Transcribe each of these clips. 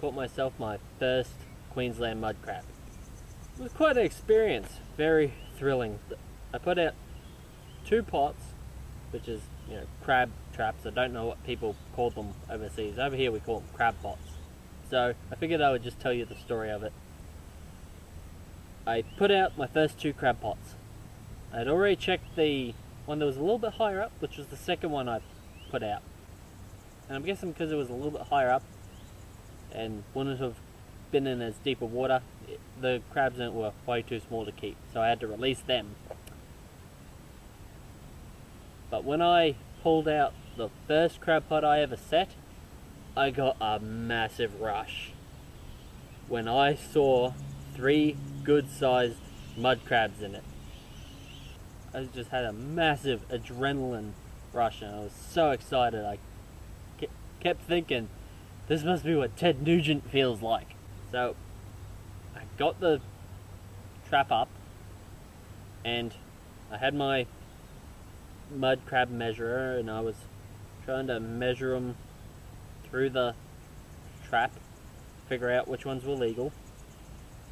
caught myself my first Queensland mud crab. It was quite an experience, very thrilling. I put out 2 pots, which is, you know, crab traps. I don't know what people call them overseas. Over here we call them crab pots. So I figured I would just tell you the story of it. I put out my first 2 crab pots. I'd already checked the one that was a little bit higher up, which was the second one I put out. And I'm guessing because it was a little bit higher up and wouldn't have been in as deeper water, the crabs in it were way too small to keep, so I had to release them. But when I pulled out the first crab pot I ever set, I got a massive rush when I saw 3 good-sized mud crabs in it. I just had a massive adrenaline rush and I was so excited. I kept thinking, this must be what Ted Nugent feels like. So I got the trap up and I had my mud crab measurer and I was trying to measure them through the trap, figure out which ones were legal.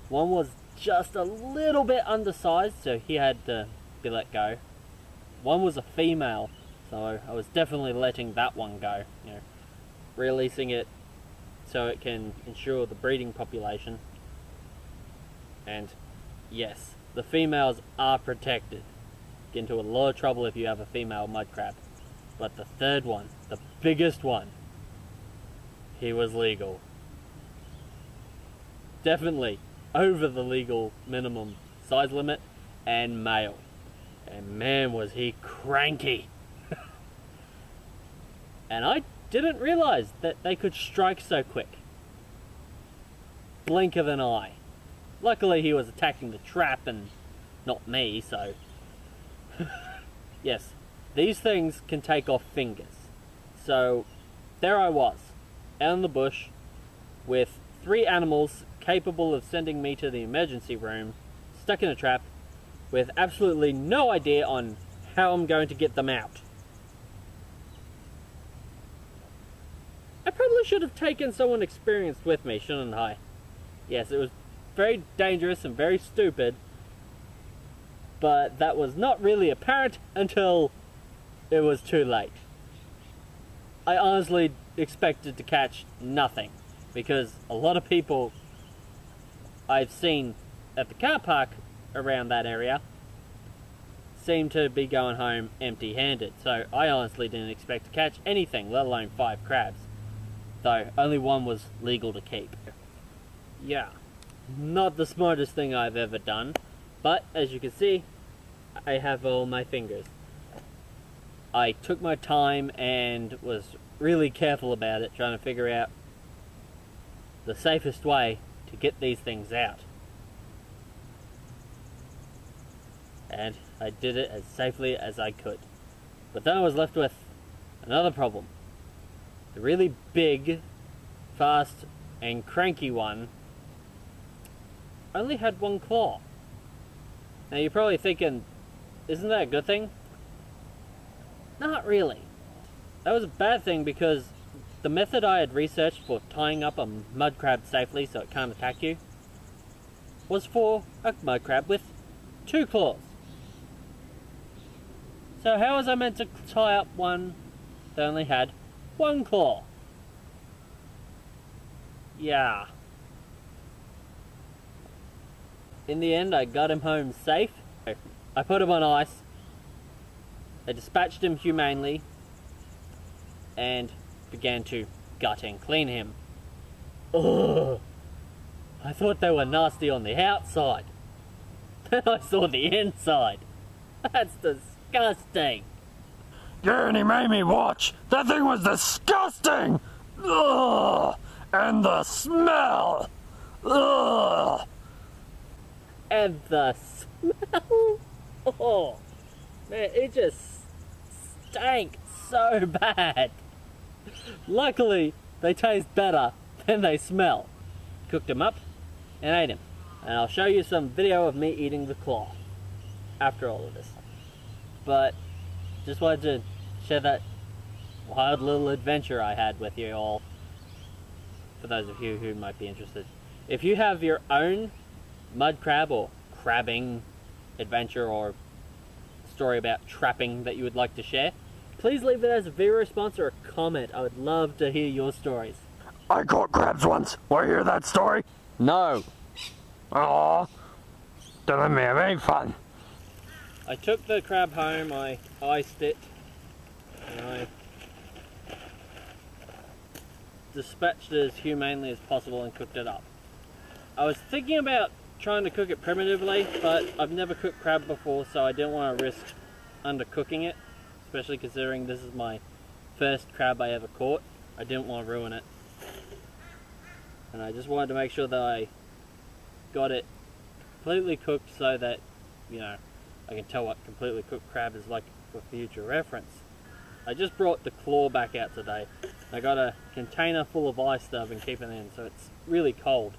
One was just a little bit undersized, so he had to be let go. One was a female, so I was definitely letting that one go, you know, releasing it so it can ensure the breeding population. And yes, the females are protected. Get into a lot of trouble if you have a female mud crab. But the third one, the biggest one, he was legal. Definitely over the legal minimum size limit and male. And man, was he cranky. And I didn't realize that they could strike so quick. Blink of an eye. Luckily he was attacking the trap and not me, so yes, these things can take off fingers. So there I was, out in the bush with 3 animals capable of sending me to the emergency room, stuck in a trap, with absolutely no idea on how I'm going to get them out. I probably should have taken someone experienced with me, shouldn't I? Yes, it was very dangerous and very stupid, but that was not really apparent until it was too late. I honestly expected to catch nothing, because a lot of people I've seen at the car park around that area seem to be going home empty-handed, so I honestly didn't expect to catch anything, let alone 5 crabs, though only one was legal to keep. Yeah, not the smartest thing I've ever done, but as you can see, I have all my fingers. I took my time and was really careful about it, trying to figure out the safest way to get these things out. And I did it as safely as I could. But then I was left with another problem. The really big, fast, and cranky one only had 1 claw. Now you're probably thinking, isn't that a good thing? Not really. That was a bad thing because the method I had researched for tying up a mud crab safely so it can't attack you was for a mud crab with 2 claws. So how was I meant to tie up one that only had 1 claw? Yeah. In the end, I got him home safe. I put him on ice. I dispatched him humanely and began to gut and clean him. Ugh! I thought they were nasty on the outside. Then I saw the inside. That's disgusting. Yeah, and he made me watch. That thing was disgusting. Ugh! And the smell. Ugh! And the smell? Oh, man, it just stank so bad. Luckily, they taste better than they smell. Cooked him up and ate him. And I'll show you some video of me eating the claw after all of this. But just wanted to share that wild little adventure I had with you all. for those of you who might be interested. If you have your own mud crab or crabbing adventure or story about trapping that you would like to share, please leave it as a video response or a comment. I would love to hear your stories. I caught crabs once. Want to hear that story? No. Aw. Don't let me have any fun. I took the crab home, I iced it, and I dispatched it as humanely as possible and cooked it up. I was thinking about trying to cook it primitively, but I've never cooked crab before, so I didn't want to risk undercooking it, especially considering this is my first crab I ever caught. I didn't want to ruin it. And I just wanted to make sure that I got it completely cooked so that, you know, I can tell what completely cooked crab is like for future reference. I just brought the claw back out today. I got a container full of ice that I've been keeping in, so it's really cold.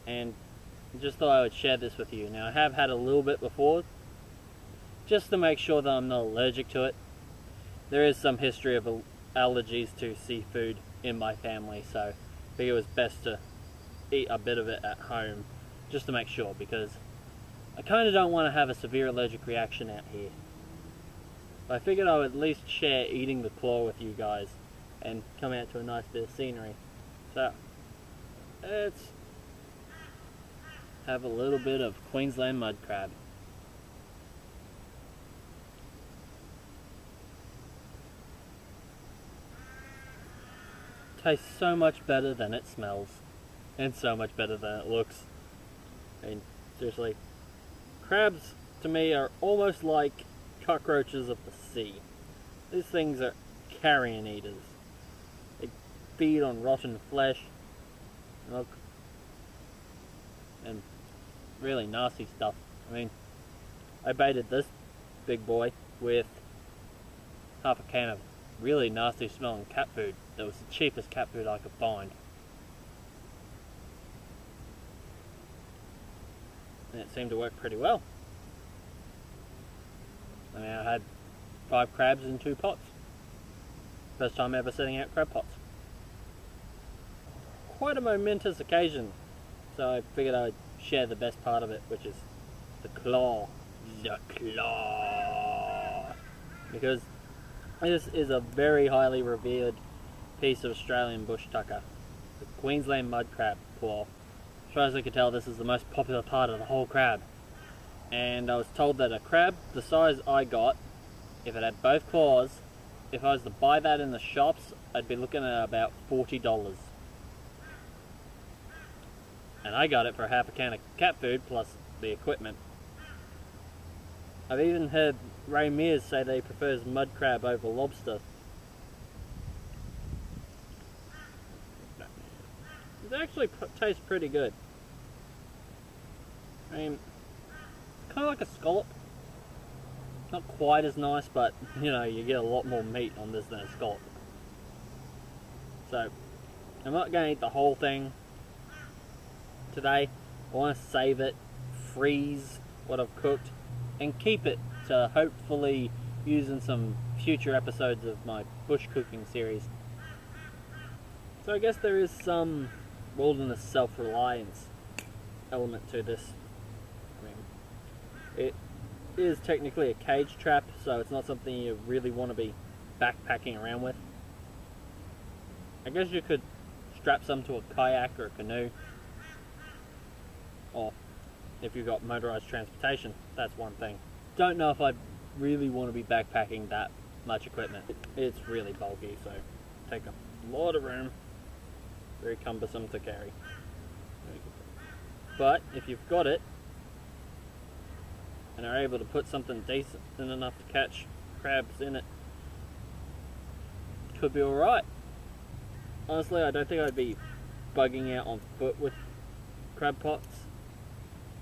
And just thought I would share this with you. Now I have had a little bit before, just to make sure that I'm not allergic to it. There is some history of allergies to seafood in my family, so I think it was best to eat a bit of it at home, just to make sure, because I kind of don't want to have a severe allergic reaction out here. I figured I would at least share eating the claw with you guys and come out to a nice bit of scenery. So, let's have a little bit of Queensland mud crab. Tastes so much better than it smells, and so much better than it looks. I mean, seriously, crabs to me are almost like cockroaches of the sea. These things are carrion eaters. They feed on rotten flesh, milk, and really nasty stuff. I mean, I baited this big boy with half a can of really nasty smelling cat food that was the cheapest cat food I could find. And it seemed to work pretty well. I mean, I had 5 crabs in 2 pots. First time ever setting out crab pots. Quite a momentous occasion, so I figured I'd share the best part of it, which is the claw. The claw! Because this is a very highly revered piece of Australian bush tucker, the Queensland mud crab claw. As far as I can tell, this is the most popular part of the whole crab. And I was told that a crab the size I got, if it had both claws, if I was to buy that in the shops, I'd be looking at about $40. And I got it for half a can of cat food plus the equipment. I've even heard Ray Mears say that he prefers mud crab over lobster. It actually tastes pretty good. I mean, kind of like a scallop. Not quite as nice, but you know, you get a lot more meat on this than a scallop. So, I'm not going to eat the whole thing today. I want to save it, freeze what I've cooked, and keep it to hopefully use in some future episodes of my bush cooking series. So I guess there is some wilderness self-reliance element to this. I mean, it is technically a cage trap, so it's not something you really want to be backpacking around with. I guess you could strap some to a kayak or a canoe, or if you've got motorized transportation, that's one thing. Don't know if I'd really want to be backpacking that much equipment. It's really bulky, so take a lot of room. Very cumbersome to carry. But if you've got it and are able to put something decent enough to catch crabs in it, could be alright. Honestly, I don't think I'd be bugging out on foot with crab pots.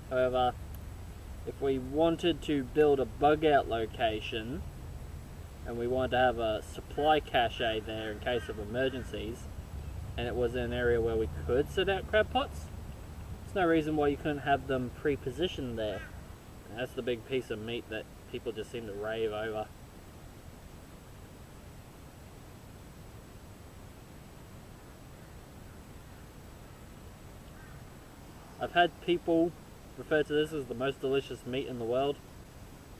However, if we wanted to build a bug out location and we wanted to have a supply cache there in case of emergencies, and it was in an area where we could set out crab pots, there's no reason why you couldn't have them pre-positioned there. And that's the big piece of meat that people just seem to rave over. I've had people refer to this as the most delicious meat in the world.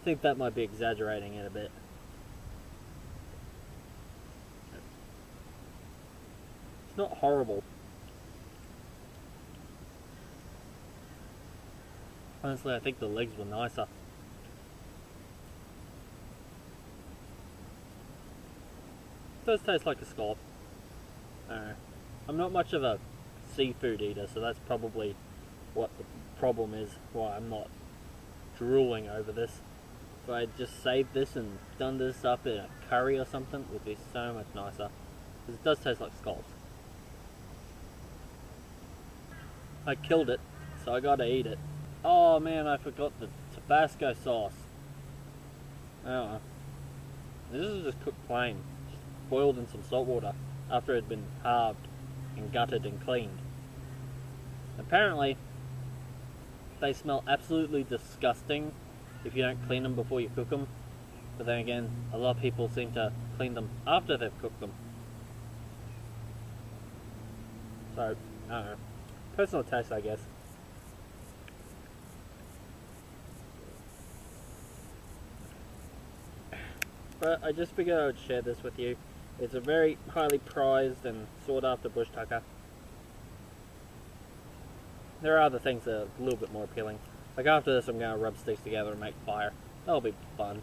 I think that might be exaggerating it a bit. It's not horrible. Honestly, I think the legs were nicer. It does taste like a scallop. I don't know. I'm not much of a seafood eater, so that's probably what the problem is, why I'm not drooling over this. If I just saved this and done this up in a curry or something, it would be so much nicer. Because it does taste like scallops. I killed it, so I gotta eat it. Oh man, I forgot the Tabasco sauce. Oh, this is just cooked plain, just boiled in some salt water after it had been halved and gutted and cleaned. Apparently, they smell absolutely disgusting if you don't clean them before you cook them. But then again, a lot of people seem to clean them after they've cooked them. So, I don't know. Personal taste, I guess. But I just figured I would share this with you. It's a very highly prized and sought after bush tucker. There are other things that are a little bit more appealing. Like after this I'm going to rub sticks together and make fire. That'll be fun.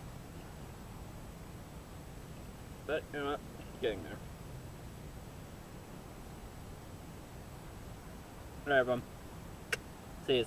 But you know what? Getting there. Alright everyone. See you.